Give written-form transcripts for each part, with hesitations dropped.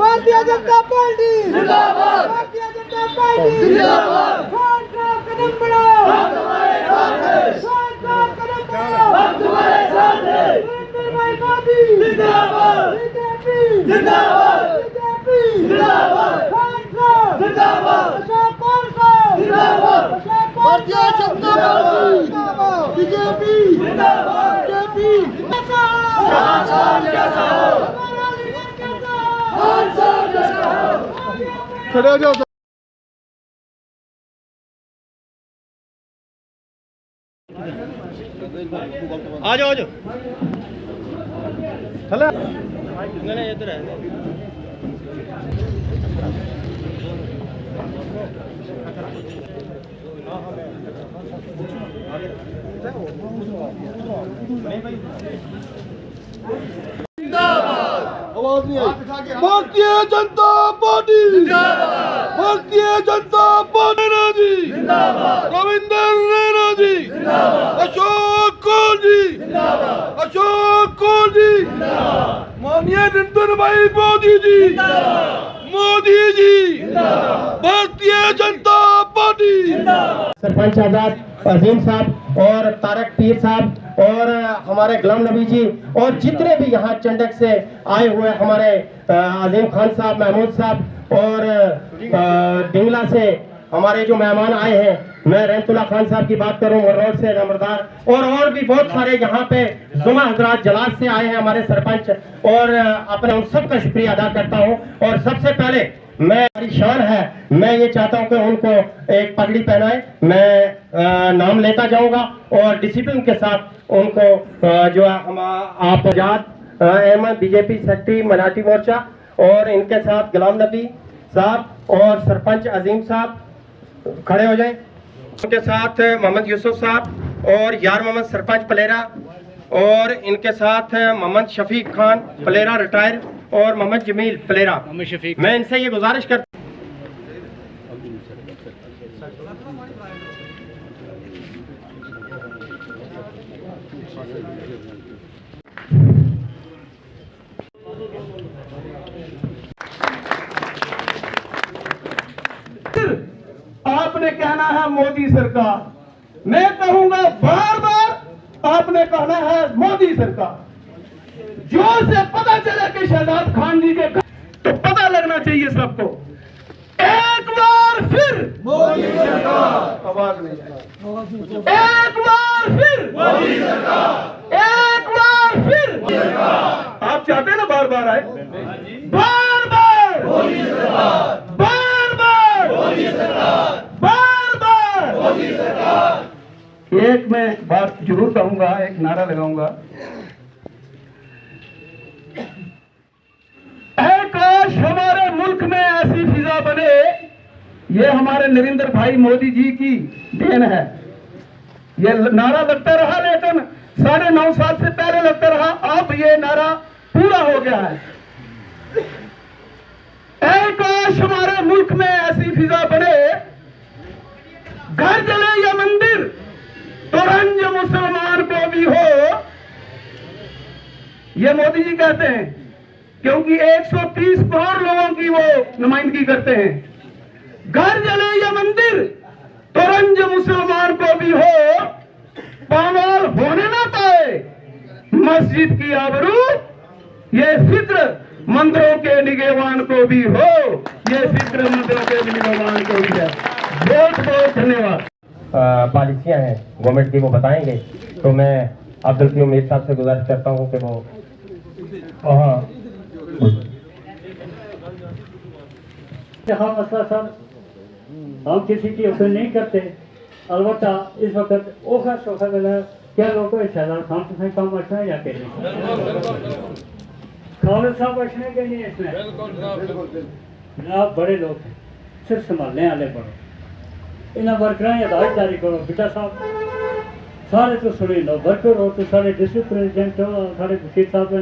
Bharatiya Janata party जिंदाबाद, Bharatiya Janata party जिंदाबाद। खान साहब कदम बढ़ाओ, हम तुम्हारे साथ हैं। खान साहब कदम बढ़ाओ, हम तुम्हारे साथ हैं। नरेंद्र भाई मोदी जिंदाबाद, बीजेपी जिंदाबाद, बीजेपी जिंदाबाद। खान साहब जिंदाबाद, अशोक कौर साहब जिंदाबाद, भारतीय जनता पार्टी जिंदाबाद, बीजेपी जिंदाबाद, बीजेपी खड़े हो जाओ। आ जाओ चलो नहीं इधर है। आवाज नहीं आई। भारतीय जनता पार्टी जिंदाबाद, भारतीय जनता पार्टी जी जिंदाबाद, रविंद्र रैना जी जिंदाबाद, अशोक कौर जी जिंदाबाद, अशोक कौर जी जिंदाबाद, माननीय नरेंद्र भाई मोदी जी जिंदाबाद, मोदी जी जिंदाबाद, भारतीय जनता पार्टी जिंदाबाद। सरपंच आजाद अजीम साहब और तारक पीर साहब और हमारे गुलाम नबी जी और जितने भी यहाँ चंडक से आए हुए हमारे अजीम खान साहब, महमूद साहब और डिंगला से हमारे जो मेहमान आए हैं, मैं रहमतुल्लाह खान साहब की बात करूं, रोड से नंबरदार और भी बहुत सारे यहाँ पे जुमा हजरात जलास से आए हैं हमारे सरपंच, और अपने उन सबका शुक्रिया अदा करता हूँ। और सबसे पहले मैं हमारी शान है, मैं ये चाहता हूँ कि उनको एक पगड़ी पहनाए। मैं नाम लेता जाऊंगा और डिसिप्लिन के साथ उनको जो हम आप आजाद अहमद बीजेपी सेक्रेटरी मराठी मोर्चा और इनके साथ गुलाम नबी साहब और सरपंच अजीम साहब खड़े हो जाएं। उनके साथ मोहम्मद यूसुफ साहब और यार मोहम्मद सरपंच पलेरा और इनके साथ मोहम्मद शफीक खान पलेरा रिटायर और मोहम्मद जमील पलेरा। मैं इनसे ये गुजारिश करता आपने कहना है मोदी सरकार, मैं कहूंगा बार बार आपने कहना है मोदी सरकार। जो से पता चले कि शहजाद खान जी के तो पता लगना चाहिए सबको। एक बार फिर मोदी सरकार, आवाज नहीं, एक बार फिर मोदी सरकार, एक बार फिर मोदी सरकार। आप चाहते हैं ना बार बार आए, बार बार मोदी सरकार, बार बार मोदी सरकार, बार बार मोदी सरकार। एक मैं बात जरूर कहूंगा, एक नारा लगाऊंगा, काश हमारे मुल्क में ऐसी फिजा बने। ये हमारे नरेंद्र भाई मोदी जी की देन है। ये नारा लगता रहा, लेकिन 9.5 साल से पहले लगता रहा, अब ये नारा पूरा हो गया है। काश हमारे मुल्क में ऐसी फिजा बने, घर जले या मंदिर तो रंज मुसलमान को भी हो। ये मोदी जी कहते हैं, क्योंकि 130 करोड़ लोगों की वो नुमाइंदगी करते हैं। घर जले या मंदिर तो रंज मुसलमान को भी हो, पामाल होने ना पाए मस्जिद की आबरू, ये फिक्र मंदिरों के निगहबान को भी हो, ये फिक्र मंदिरों के निगहबान को भी है। बहुत बहुत धन्यवाद। पॉलिसियाँ हैं गवर्नमेंट की, वो बताएंगे। तो मैं अब्दुल कयूम मीर साहब से गुजारिश करता हूँ कि वो यहाँ मसला सर हम किसी की ओपन नहीं करते। अलबत्ता इस वक्त ओखा सोखा क्या लोग शहजाद खान से काम बचना है या के नहीं, खालिद साहब बचने के नहीं इसमें। जनाब बड़े लोग हैं, सिर्फ संभालने वाले बड़े। इन्होंने वर्करां हिदायत जारी करो बेटा साहब सारे तो सुनी लो वर्कर हो तो सारे डिस्ट्रिक्ट प्रेजिडेंट हो सारे बशीर साहब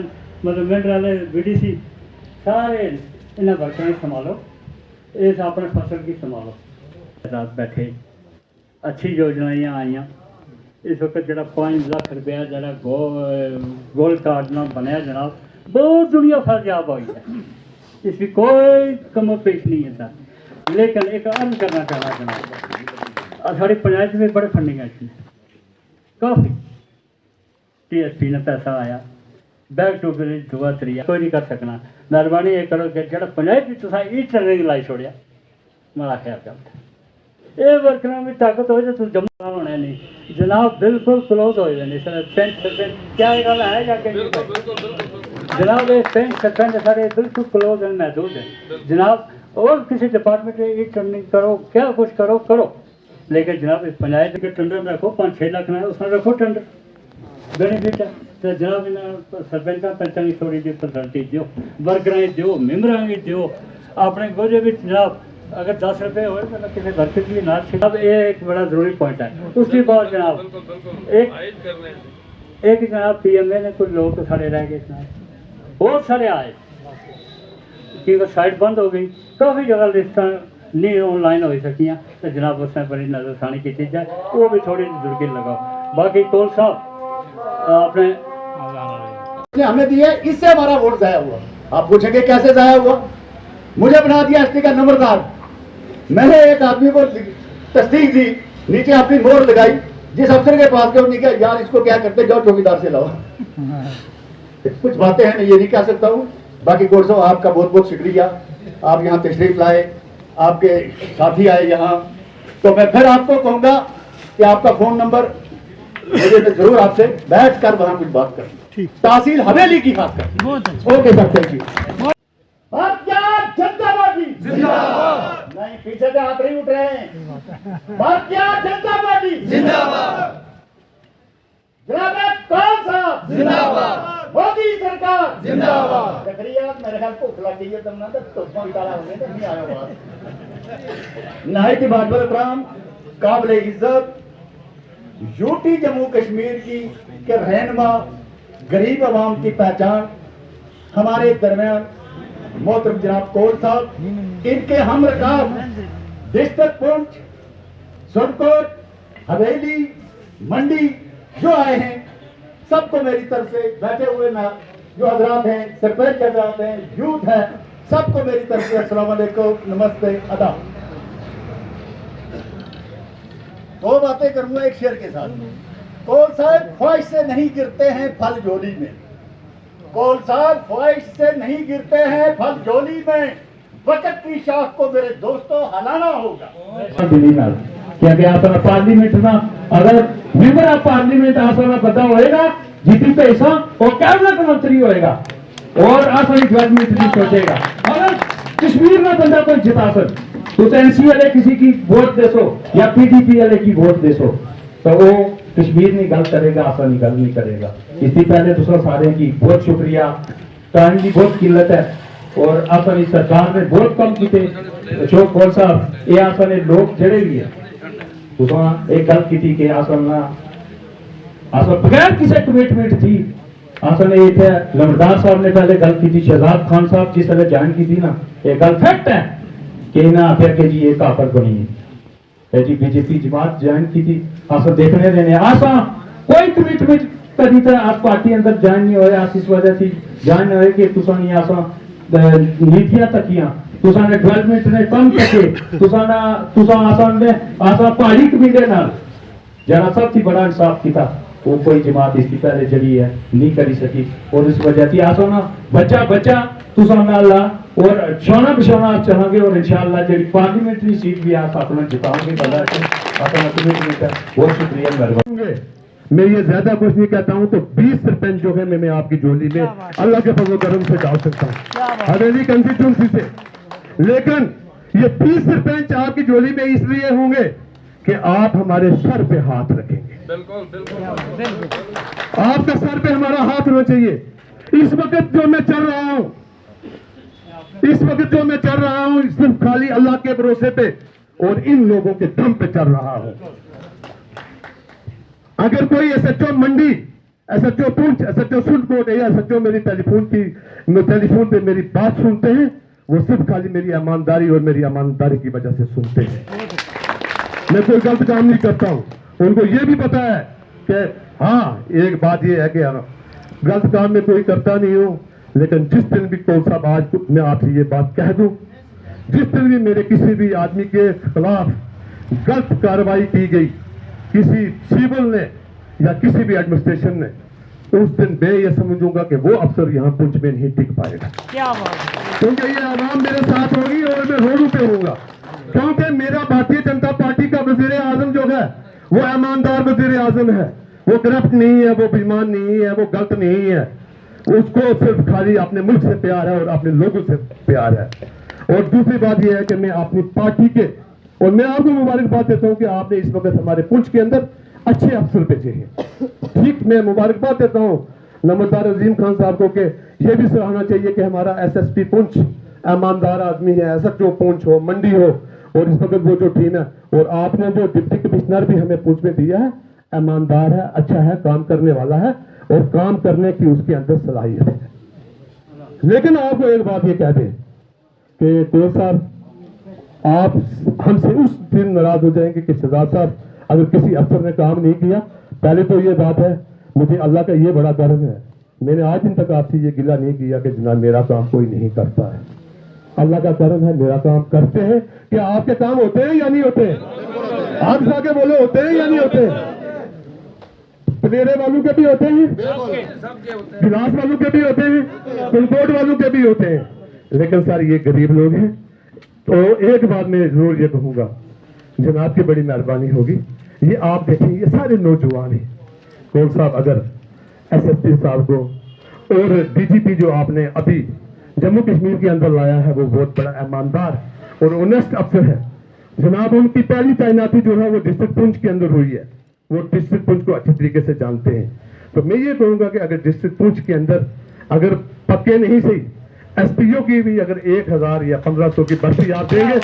मतलब मेंढर वाले BDC सारे इन्हें वर्करां संभालो इस अपने फसल की संभालो रात बैठे अच्छी योजनाएं आईयां इस वक्त जो 5 लाख रुपया जरा गोल्ड कार्ड ना बनया जनाब बहुत दुनिया फैलयाब हुई है इसकी कोई कमो पेश नहीं है सर लेकिन एक अर्ज करना चाहना जनाब साड़ी पंचायत में बड़े फंडिंग आई काफ़ी TSP ने पैसा आया बैक टू विलेज 2-3 कोई नहीं कर सकना मेहरबानी ये करो कि जो पंचायत में तुसा ई ट्रेनिंग लाई छोड़िया माड़ा ख्याल कर ये वर्करां में ताकत हो तो जमा होना नहीं जनाब बिल्कुल क्लोज हो जाने सर 10% क्या गल है या कि जनाब ये 10% सारे बिल्कुल क्लोज है महदूद है जनाब और किसी डिपार्टमेंट में ये ट्रेनिंग करो क्या कुछ करो करो लेकिन जनाब इस पंचायत के टेंडर में रखो 5-6 लाख ना उसमें रखो टेंडर बेनिफिट है तो जनाब इन्हें सरपंच पंचायत थोड़ी जी फैसिलिटी दो वर्करां दो मेंबरां भी दो अपने गोजे भी जनाब अगर 10 रुपये हो तो किसी वर्कर की ना अब ये एक बड़ा जरूरी पॉइंट है उसके बाद जनाब एक जनाब PMA ने कुछ लोग तो सारे रह गए जनाब बहुत सारे आए क्योंकि साइट बंद हो गई काफ़ी जगह लिस्टां नहीं ऑनलाइन हो सकियाँ तो जनाब उसमें बड़ी नजरसानी की जाए वो भी थोड़ी जुड़के लगाओ बाकी कौल साहब अपने हमें दिए इससे हमारा वोट जाया हुआ आप पूछेंगे कैसे जाया हुआ मुझे बना दिया ST का नंबरदार मैंने एक आदमी को तस्दीक दी नीचे अपनी मोहर लगाई जिस अफसर के पास गए उन्होंने कहा यार इसको क्या करते जाओ चौकीदार से लाओ कुछ बातें हैं मैं ये नहीं कह सकता हूँ बाकी गौर साहब आपका बहुत बहुत शुक्रिया आप यहाँ तशरीफ लाए आपके साथी आए यहाँ तो मैं फिर आपको कहूँगा कि आपका फ़ोन नंबर मुझे मैं जरूर आपसे बैठ कर वहाँ कुछ बात करूँ तहसील हवेली की बात करें okay sir thank you Janata party जिंदाबाद नहीं पीछे से हाथ नहीं उठ रहे हैं भारतीय जनता पार्टी जिंदाबाद जनाब कौन साहब जिंदाबाद मोदी सरकार जिंदाबाद तकरीबन मेरे ख्याल भूख लग गई है तुमने तो फोन काला हो गया नहीं आया बात नायक बाबर इकराम काबिल इज्जत यूटी जम्मू कश्मीर की के रहनुमा गरीब आवाम की पहचान हमारे दरमियान मोहतरम जनाब कौल साहब इनके हम रकाब डिस्ट्रिक्ट पुंछ सुरकोट हवेली मंडी जो आए हैं सबको मेरी तरफ से बैठे हुए ना जो हजरात हैं सरपंच हजरात हैं यूथ है सबको मेरी तरफ से अस्सलाम वालेकुम नमस्ते अदा दो बातें करूंगा एक शेर के साथ कौल साहब ख्वाहिश से नहीं गिरते हैं फल झोली में कौल साहब ख्वाहिश से नहीं गिरते हैं फल झोली में वक़्त की शाख को मेरे दोस्तों हलाना होगा क्योंकि आपका पार्लियामेंट ना अगर मेंबर ऑफ पार्लियामेंट आसना पता होएगा जीती पैसा और कैबिनेट मंत्री होएगा और आसानी डेवलपमेंट भी सोचेगा अगर कश्मीर में बंदा कोई जिता सक तो NC वाले किसी की वोट दे सो या PDP वाले की वोट दे सो तो वो कश्मीर नहीं गल करेगा आसानी गल नहीं करेगा इससे पहले दूसरा सारे की बहुत शुक्रिया टाइम की बहुत किल्लत है और आसानी सरकार ने बहुत कम किए अशोक कौल साहब ये आसानी लोग जड़े भी है एक गल की कि आसन बगैर किसी कमिटमेंट थी आसन ये लमरदार साहब ने पहले गल की थी शहजाद खान साहब जिस तरह ज्वाइन की थी ना ये गल फैक्ट है कि इन्हें आखिर के जी ये काफर बनी है जी BJP जमात ज्वाइन की थी आसन देखने देने आसा कोई कमिटमेंट कभी तरह आप पार्टी अंदर ज्वाइन नहीं होया इस वजह से ज्वाइन होए कि तुसा नहीं आसा नीतियां तकियां तुसा ने डेवलपमेंट ने कम करके तुसा आसान ने आसा पहाड़ी कबीले नाल जरा सबसे बड़ा इंसाफ किया वो कोई जमात इसकी पहले जड़ी है नहीं करी सकी और इस वजह से आसा ना बच्चा तुसा नाल और छोना बिछोना चाहेंगे और इंशाअल्लाह जी पार्लियामेंट्री सीट भी आप अपना जिताओगे बड़ा अपना कमिटमेंट है बहुत शुक्रिया मेहरबानी मैं ये ज्यादा कुछ नहीं कहता हूँ तो 20 सरपंच जो है मैं आपकी झोली में अल्लाह के फजल करम से डाल सकता हूँ हवेली कंस्टिट्यूंसी से लेकिन ये 20 सरपंच आपकी झोली में इसलिए होंगे कि आप हमारे सर पे हाथ रखेंगे आपका सर पे हमारा हाथ होना चाहिए इस वक्त जो मैं चल रहा हूँ सिर्फ खाली अल्लाह के भरोसे पे और इन लोगों के दम पे चल रहा हूं। अगर कोई एसएचओ मंडी, एसएचओ पुंछ, एसएचओ सुरकोट या एसएचओ मेरी टेलीफोन पे मेरी बात सुनते हैं, वो सिर्फ खाली मेरी ईमानदारी और मेरी ईमानदारी की वजह से सुनते हैं। मैं कोई गलत काम नहीं करता हूं। उनको ये भी पता है कि हाँ, एक बात ये है कि गलत काम में कोई करता नहीं हूं, लेकिन जिस दिन भी कौन साहब आज मैं आपसे ये बात कह दूं, जिस दिन भी मेरे किसी भी आदमी के खिलाफ गलत कार्रवाई की गई, किसी सिविल ने या किसी भी एडमिनिस्ट्रेशन ने, तो उस दिन मैं ये समझूंगा कि वो अफसर यहाँ पुंछ में नहीं टिक पाएगा। क्योंकि ये आवाम मेरे साथ होगी और मैं रोडों पे होऊंगा। क्योंकि मेरा भारतीय जनता पार्टी का वजीर आजम जो है वो ईमानदार वजीर आजम है, वो करप्ट नहीं है, वो बेईमान नहीं है, वो गलत नहीं है। उसको सिर्फ खाली अपने मुल्क से प्यार है और अपने लोगों से प्यार है। और दूसरी बात यह है कि मैं अपनी पार्टी के, और मैं आपको मुबारकबाद देता हूं कि आपने इस वक्त हमारे पुंछ के अंदर अच्छे अफसर भेजे हैं। ठीक, मैं मुबारकबाद देता हूं नंबरदार अजीम खान साहब को कि यह भी सराहना चाहिए कि हमारा एसएसपी पुंछ ईमानदार आदमी है, एसएचओ पुंछ हो, मंडी हो, और इस वक्त वो जो टीम है, और आपने जो डिप्टी कमिश्नर भी हमें पुंछ में दिया है, ईमानदार है, अच्छा है, काम करने वाला है और काम करने की उसके अंदर सलाहियत है। लेकिन आपको एक बात ये कह दें कि कोच साहब, आप हमसे उस दिन नाराज हो जाएंगे कि शहजाद साहब अगर किसी अफसर ने काम नहीं किया। पहले तो ये बात है, मुझे अल्लाह का ये बड़ा गर्व है, मैंने आज दिन तक आपसे ये गिला नहीं किया कि जनाब मेरा काम कोई नहीं करता है। अल्लाह का कर्म है, मेरा काम करते हैं। क्या आपके काम होते हैं या नहीं होते हैं? आप जाके बोले होते हैं या नहीं होते हैं? पनेरे वालों के भी होते हैं, गिलास वालों के भी होते हैं, कुलकोट वालों के भी होते हैं, लेकिन सर ये गरीब लोग हैं। तो एक बात मैं जरूर ये कहूंगा, जनाब की बड़ी मेहरबानी होगी, ये आप देखें ये सारे नौजवान हैं। कौन साहब अगर एसएसपी साहब को और डीजीपी जो आपने अभी जम्मू कश्मीर के अंदर लाया है, वो बहुत बड़ा ईमानदार और ऑनेस्ट अफसर है जनाब। उनकी पहली तैनाती जो है वो डिस्ट्रिक्ट पुंछ के अंदर हुई है, वो डिस्ट्रिक्ट पुंछ को अच्छी तरीके से जानते हैं। तो मैं ये कहूंगा कि अगर डिस्ट्रिक्ट पुंछ के अंदर अगर पक्के नहीं सही एसपीओ की भी अगर 1000 या 1500 की भर्ती आप देंगे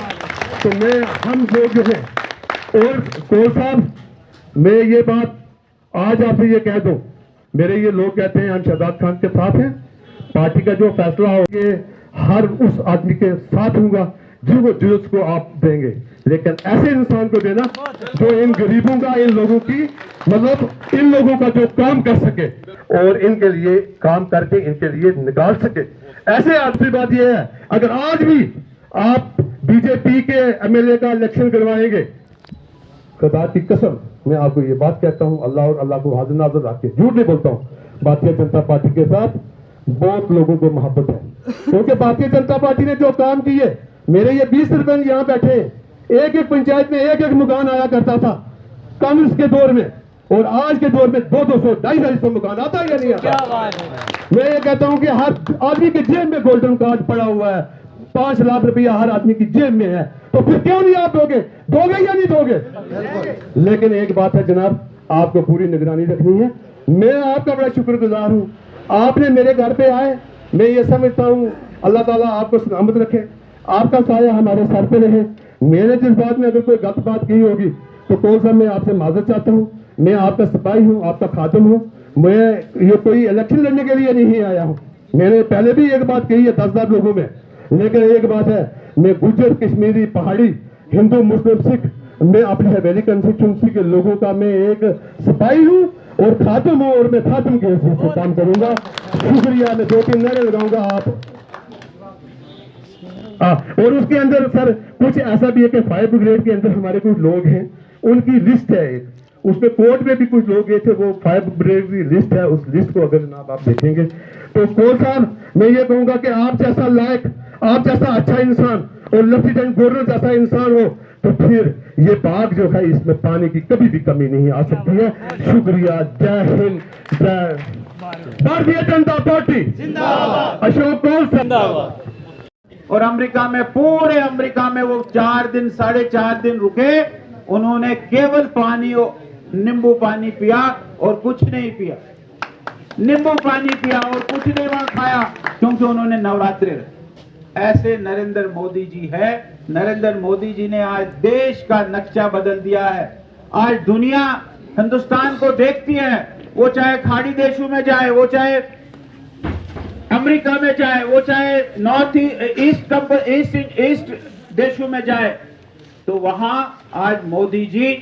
तो मैं हम लोग जो है। और कोल साहब, मैं ये बात आज आपसे ये कह दूं, मेरे ये लोग कहते हैं हम शहजाद खान के साथ हैं, पार्टी का जो फैसला हो ये हर उस आदमी के साथ होगा जिसको आप देंगे, लेकिन ऐसे इंसान को देना जो इन गरीबों का, इन लोगों की, मतलब इन लोगों का जो काम कर सके और इनके लिए काम करके इनके लिए निकाल सके। ऐसे आखिरी बात यह है, अगर आज भी आप बीजेपी के एमएलए का इलेक्शन करवाएंगे, खुदा की कसम मैं आपको ये बात कहता हूं, अल्लाह और अल्लाह को हाजिर नाज़िर रख के झूठ नहीं बोलता हूं, भारतीय जनता पार्टी के साथ बहुत लोगों को मोहब्बत है। क्योंकि भारतीय जनता पार्टी ने जो काम किए, मेरे ये 20 सरपंच यहाँ बैठे हैं, एक एक पंचायत में एक एक मकान आया करता था कांग्रेस के दौर में, और आज के दौर में 200 250 मकान आता है या नहीं आता? मैं ये कहता हूं कि हर आदमी के जेब में गोल्डन कार्ड पड़ा हुआ है, 5 लाख रुपया हर आदमी की जेब में है, तो फिर क्यों नहीं आप दोगे या नहीं दोगे? लेकिन एक बात है जनाब, आपको पूरी निगरानी रखनी है। मैं आपका बड़ा शुक्रगुजार हूं, आपने मेरे घर पे आए, मैं ये समझता हूं अल्लाह ताला आपको सलामत रखे, आपका साया हमारे सर पे रहे। मैंने जिस बात में अगर कोई गलत बात की होगी तो कौन सा मैं आपसे माजरत चाहता हूँ। मैं आपका सिपाही हूँ, आपका खादिम हूँ, मैं ये कोई इलेक्शन लड़ने के लिए नहीं आया हूँ। मैंने पहले भी एक बात कही है 10,000 लोगों में, लेकिन एक बात है, मैं गुजर, कश्मीरी, पहाड़ी, हिंदू, मुस्लिम, सिख, मैं अपनी हवेली कंस्टिट्यूंसी के लोगों का मैं एक सिपाही हूँ और खादिम हूँ, और मैं खादिम के हिसाब से काम करूंगा। शुक्रिया, मैं 2-3 नारे लगाऊंगा आप। और उसके अंदर सर कुछ ऐसा भी है कि फायर ब्रिगेड के अंदर हमारे कुछ लोग हैं, उनकी लिस्ट है एक, उसमें कोर्ट में भी कुछ लोग गए थे, वो फायर ब्रिगेड की लिस्ट है, उस लिस्ट को अगर जनाब आप देखेंगे तो कोल साहब मैं ये कहूंगा कि आप जैसा लायक, आप जैसा अच्छा इंसान और लेफ्टिनेंट गवर्नर जैसा इंसान हो तो फिर ये बाग जो है इसमें पानी की कभी भी कमी नहीं आ सकती है। शुक्रिया, जय हिंद, जय भारतीय जनता पार्टी जिंदाबाद, अशोक कोल जिंदाबाद। और अमेरिका में, पूरे अमेरिका में वो 4 दिन 4.5 दिन रुके, उन्होंने केवल पानी और नींबू पानी पिया और कुछ नहीं पिया, नींबू पानी पिया और कुछ नहीं वहां खाया, क्योंकि उन्होंने नवरात्रि रखे। ऐसे नरेंद्र मोदी जी है नरेंद्र मोदी जी ने आज देश का नक्शा बदल दिया है। आज दुनिया हिंदुस्तान को देखती है, वो चाहे खाड़ी देशों में जाए, वो चाहे अमेरिका में जाए, वो चाहे नॉर्थ ईस्ट देशों में जाए, तो वहां आज मोदी जी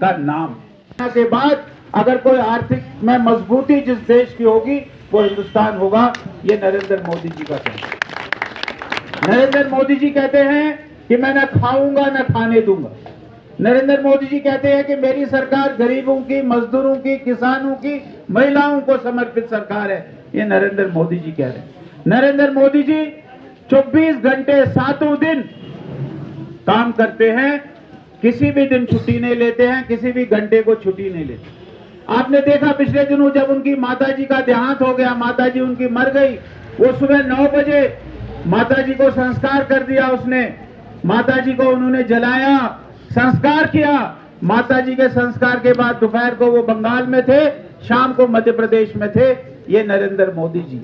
का नाम के बाद अगर कोई आर्थिक में मजबूती जिस देश की होगी वो हिंदुस्तान होगा। ये नरेंद्र मोदी जी का कहना। नरेंद्र मोदी जी कहते हैं कि मैं न खाऊंगा न खाने दूंगा। नरेंद्र मोदी जी कहते हैं कि मेरी सरकार गरीबों की, मजदूरों की, किसानों की, महिलाओं को समर्पित सरकार है। ये नरेंद्र मोदी जी कह रहे हैं। नरेंद्र मोदी जी 24 घंटे 7 दिन काम करते हैं, किसी भी दिन छुट्टी नहीं लेते हैं, किसी भी घंटे को छुट्टी नहीं लेते। आपने देखा पिछले दिनों जब उनकी माताजी का देहांत हो गया, माताजी उनकी मर गई, वो सुबह 9 बजे माताजी को संस्कार कर दिया उसने। माताजी को उन्होंने जलाया, संस्कार किया। माताजी के संस्कार के बाद दोपहर को वो बंगाल में थे, शाम को मध्य प्रदेश में थे। ये नरेंद्र मोदी जी।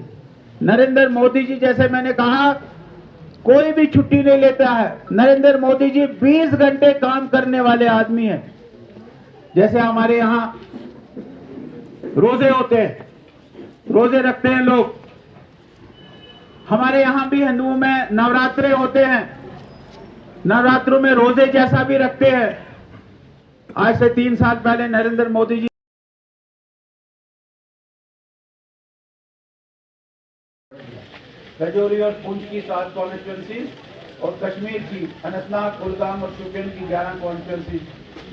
नरेंद्र मोदी जी, जैसे मैंने कहा, कोई भी छुट्टी नहीं लेता है। नरेंद्र मोदी जी 20 घंटे काम करने वाले आदमी हैं। जैसे हमारे यहाँ रोजे होते हैं, रोजे रखते हैं लोग, हमारे यहाँ भी हिंदुओं में नवरात्रे होते हैं, नवरात्रों में रोजे जैसा भी रखते हैं। आज से 3 साल पहले नरेंद्र मोदी जी रजौरी और पुंछ की 7 कॉन्स्टिट्यूंसी और कश्मीर की अनंतनाग, कुलगाम और शोपियान की 11 कॉन्स्टिट्यूंसी,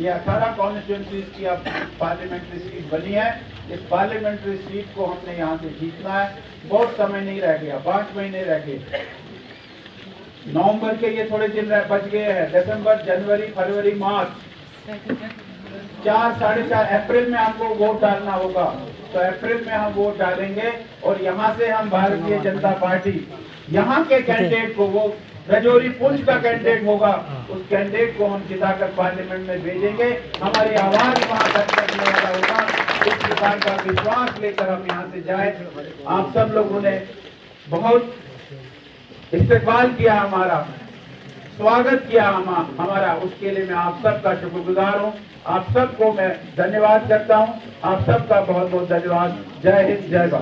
ये 18 कॉन्स्टिट्यूंसीज की अब पार्लियामेंट्री सीट बनी है। इस पार्लियामेंट्री सीट को हमने यहाँ से जीतना है। बहुत समय नहीं रह गया, 5 महीने रह गए। नवंबर के ये थोड़े दिन बच गए हैं। दिसंबर, जनवरी, फरवरी, मार्च, 4, 4.5 अप्रैल में हमको वोट डालना होगा। तो अप्रैल में हम वोट डालेंगे और यहाँ से हम भारतीय जनता पार्टी यहाँ के कैंडिडेट को, वो रजौरी पुंछ का कैंडिडेट होगा, उस कैंडिडेट को हम जिताकर पार्लियामेंट में भेजेंगे। हमारी आवाज वहां तक करने वाला होगा। इस प्रकार का विश्वास लेकर हम यहाँ से जाए। आप सब लोगों ने बहुत इस्तेमाल किया, हमारा स्वागत किया हमारा, उसके लिए मैं आप सबका शुक्रगुजार हूँ। आप सबको मैं धन्यवाद करता हूँ। आप सबका बहुत बहुत धन्यवाद। जय हिंद, जय भारत।